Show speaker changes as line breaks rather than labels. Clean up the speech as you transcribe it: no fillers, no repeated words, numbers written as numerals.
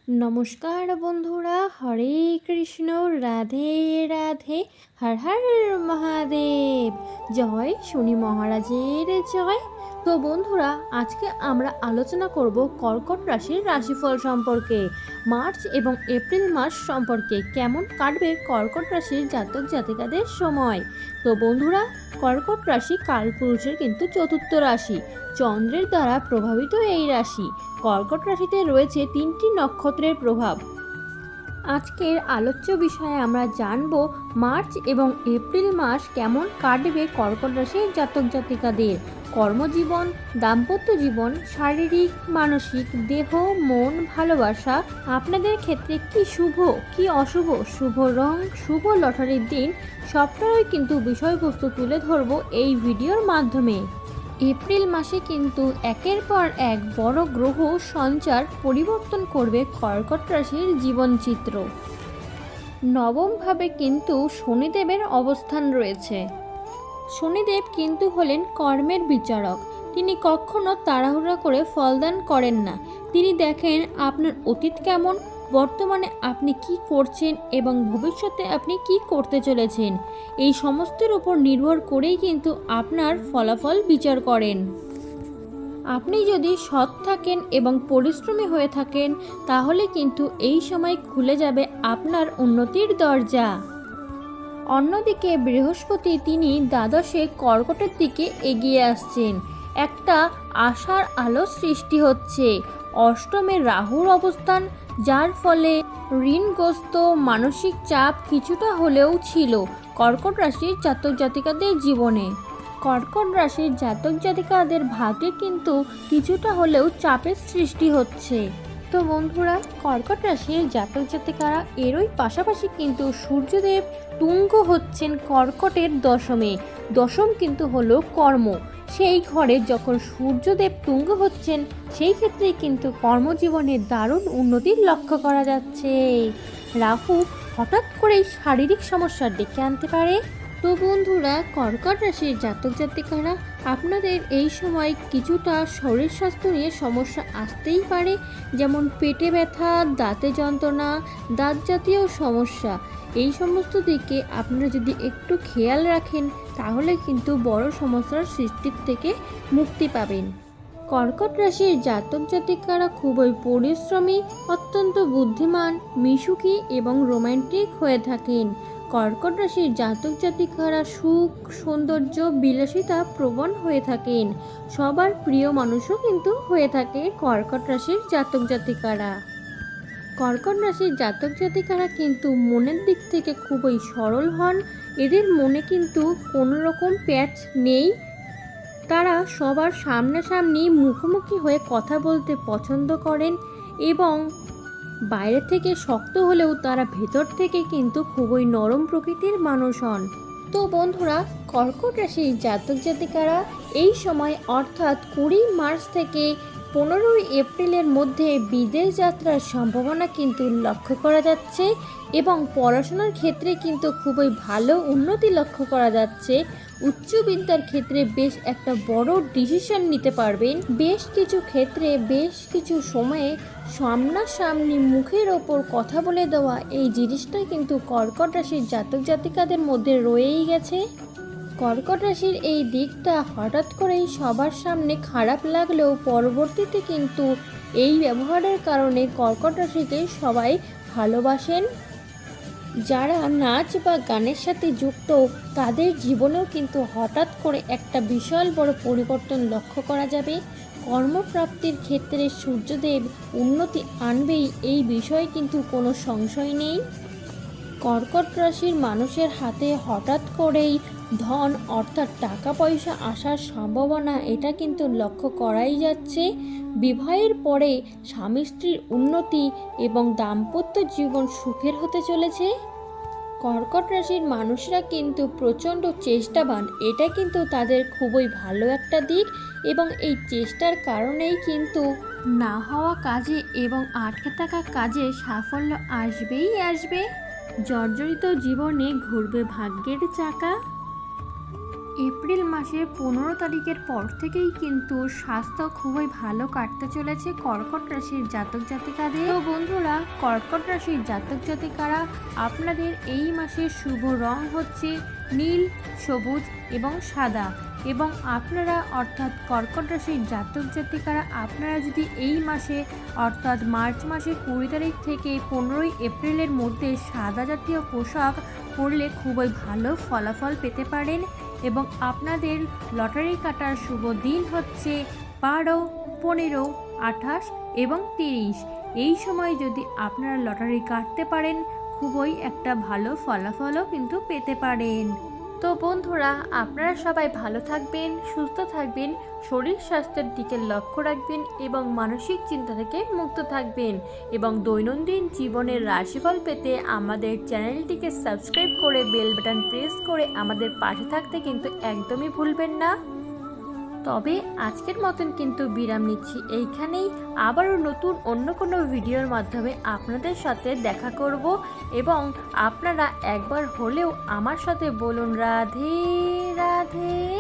নমস্কার বন্ধুরা, হরে কৃষ্ণ, রাধে রাধে, হর হর মহাদেব। জয় শনি মহারাজের জয়। তো বন্ধুরা, আজকে আমরা আলোচনা করব কর্কট রাশির রাশিফল সম্পর্কে। মার্চ এবং এপ্রিল মাস সম্পর্কে কেমন কাটবে কর্কট রাশির জাতক জাতিকাদের সময়। তো বন্ধুরা, কর্কট রাশি কালপুরুষের কিন্তু চতুর্থ রাশি, চন্দ্রের দ্বারা প্রভাবিত এই রাশি। কর্কট রাশিতে রয়েছে 3টি নক্ষত্রের প্রভাব। আজকের আলোচ্য বিষয়ে আমরা জানব মার্চ এবং এপ্রিল মাস কেমন কাটবে কর্কট রাশির জাতক জাতিকাদের। কর্মজীবন, দাম্পত্য জীবন, শারীরিক, মানসিক, দেহ, মন, ভালোবাসা আপনাদের ক্ষেত্রে কি শুভ কি অশুভ, শুভ রং, শুভ লটারির দিন, সবটাই কিন্তু বিষয়বস্তু তুলে ধরব এই ভিডিওর মাধ্যমে। এপ্রিল মাসে কিন্তু একের পর এক বড় গ্রহ সঞ্চার পরিবর্তন করবে কর্কট রাশির জীবনচিত্র। নবমভাবে কিন্তু শনিদেবের অবস্থান রয়েছে। শনিদেব কিন্তু হলেন কর্মের বিচারক। তিনি কখনো তাড়াহুড়া করে ফলদান করেন না। তিনি দেখেন আপনার অতীত কেমন, বর্তমানে আপনি কি করছেন এবং ভবিষ্যতে আপনি কি করতে চলেছেন। এই সমস্তের উপর নির্ভর করেই কিন্তু আপনার ফলাফল বিচার করেন। আপনি যদি সৎ থাকেন এবং পরিশ্রমী হয়ে থাকেন, তাহলে কিন্তু এই সময় খুলে যাবে আপনার উন্নতির দরজা। অন্যদিকে বৃহস্পতি তিনি দ্বাদশে কর্কটের দিকে এগিয়ে আসছেন। একটা আশার আলো সৃষ্টি হচ্ছে। অষ্টমে রাহুর অবস্থান, যার ফলে ঋণগ্রস্ত মানসিক চাপ কিছুটা হলেও ছিল কর্কট রাশির জাতক জাতিকাদের জীবনে। কর্কট রাশির জাতক জাতিকাদের ভাগ্যে কিন্তু কিছুটা হলেও চাপের সৃষ্টি হচ্ছে। তো বন্ধুরা, কর্কট রাশির জাতক জাতিকারা এরই পাশাপাশি কিন্তু সূর্যদেব তুঙ্গ হচ্ছেন কর্কটের দশমে। দশম কিন্তু হলো কর্ম। সেই ঘরে যখন সূর্যদেব তুঙ্গ হচ্ছেন, সেই ক্ষেত্রে কিন্তু কর্মজীবনে দারুণ উন্নতির লক্ষ্য করা যাচ্ছে। রাহু হঠাৎ করেই শারীরিক সমস্যা ডেকে আনতে পারে। তো বন্ধুরা, কর্কট রাশির জাতক জাতিকারা আপনাদের এই সময় কিছুটা শরীর স্বাস্থ্য নিয়ে সমস্যা আসতেই পারে, যেমন পেটে ব্যথা, দাঁতে যন্ত্রণা, দাঁত জাতীয় সমস্যা। এই সমস্ত দিকে আপনারা যদি একটু খেয়াল রাখেন, তাহলে কিন্তু বড় সমস্যার সৃষ্টির থেকে মুক্তি পাবেন। কর্কট রাশির জাতক জাতিকারা খুবই পরিশ্রমী, অত্যন্ত বুদ্ধিমান, মিশুকি এবং রোমান্টিক হয়ে থাকেন। কর্কট রাশির জাতক জাতিকারা সুখ, সৌন্দর্য, বিলাসিতা প্রবণ হয়ে থাকেন। সবার প্রিয় মানুষও কিন্তু হয়ে থাকে কর্কট রাশির জাতক জাতিকারা। কর্কট রাশির জাতক জাতিকারা কিন্তু মনের দিক থেকে খুবই সরল হন। এদের মনে কিন্তু কোনো রকম প্যাচ নেই। তারা সবার সামনাসামনি মুখোমুখি হয়ে কথা বলতে পছন্দ করেন এবং বাইরে থেকে শক্ত হলেও তারা ভেতর থেকে কিন্তু খুবই নরম প্রকৃতির মানুষ হন। তো বন্ধুরা, কর্কট রাশির জাতক জাতিকারা এই সময় অর্থাৎ 20 মার্চ থেকে 15 এপ্রিলের মধ্যে বিদেশ যাত্রার সম্ভাবনা কিন্তু লক্ষ্য করা যাচ্ছে এবং পড়াশোনার ক্ষেত্রে কিন্তু খুবই ভালো উন্নতি লক্ষ্য করা যাচ্ছে। উচ্চ বিদ্যার ক্ষেত্রে বেশ একটা বড় ডিসিশন নিতে পারবেন। বেশ কিছু ক্ষেত্রে বেশ কিছু সময়ে সামনাসামনি মুখের ওপর কথা বলে দেওয়া, এই জিনিসটা কিন্তু কর্কট রাশির জাতক জাতিকাদের মধ্যে রয়েই গেছে। কর্কট রাশির এই দিকটা হঠাৎ করেই সবার সামনে খারাপ লাগলেও পরবর্তীতে কিন্তু এই ব্যবহারের কারণে কর্কট রাশিকে সবাই ভালোবাসেন। যারা নাচ বা গানের সাথে যুক্ত, তাদের জীবনেও কিন্তু হঠাৎ করে একটা বিশাল বড় পরিবর্তন লক্ষ্য করা যাবে। কর্মপ্রাপ্তির ক্ষেত্রে সূর্যদেব উন্নতি আনবেই, এই বিষয়ে কিন্তু কোনো সংশয় নেই। কর্কট রাশির মানুষের হাতে হঠাৎ করেই ধন অর্থাৎ টাকা পয়সা আসার সম্ভাবনা, এটা কিন্তু লক্ষ্য করাই যাচ্ছে। বিবাহের পরে স্বামী স্ত্রীর উন্নতি এবং দাম্পত্য জীবন সুখের হতে চলেছে। কর্কট রাশির মানুষরা কিন্তু প্রচণ্ড চেষ্টাবান, এটা কিন্তু তাদের খুবই ভালো একটা দিক এবং এই চেষ্টার কারণেই কিন্তু না হওয়া কাজে এবং আটকে থাকা কাজে সাফল্য আসবেই আসবে। জর্জরিত জীবনে ঘুরবে ভাগ্যের চাকা। এপ্রিল মাসের 15 তারিখের পর থেকেই কিন্তু স্বাস্থ্য খুবই ভালো কাটতে চলেছে কর্কট রাশির জাতক জাতিকাদের। তো বন্ধুরা, কর্কট রাশির জাতক জাতিকারা আপনাদের এই মাসের শুভ রং হচ্ছে নীল, সবুজ এবং সাদা। এবং আপনারা অর্থাৎ কর্কট রাশির জাতক জাতিকারা আপনারা যদি এই মাসে অর্থাৎ মার্চ মাসের 20 তারিখ থেকে 15ই এপ্রিলের মধ্যে সাদা জাতীয় পোশাক পরলে খুবই ভালো ফলাফল পেতে পারেন। এবং আপনাদের লটারি কাটার শুভ দিন হচ্ছে 12, 15, 28 এবং 30। এই সময় যদি আপনারা লটারি কাটতে পারেন খুবই একটা ভালো ফলাফলও কিন্তু পেতে পারেন। তো বন্ধুরা, আপনারা সবাই ভালো থাকবেন, সুস্থ থাকবেন, শরীর স্বাস্থ্যের দিকে লক্ষ্য রাখবেন এবং মানসিক চিন্তা থেকে মুক্ত থাকবেন। এবং দৈনন্দিন জীবনের রাশিফল পেতে আমাদের চ্যানেলটিকে সাবস্ক্রাইব করে বেল বাটন প্রেস করে আমাদের পাশে থাকতে কিন্তু একদমই ভুলবেন না। তবে আজকের মতন কিন্তু বিরাম নিচ্ছি এইখানেই। আবারও নতুন অন্য কোনো ভিডিওর মাধ্যমে আপনাদের সাথে দেখা করব। এবং আপনারা একবার হলেও আমার সাথে বলুন রাধে রাধে।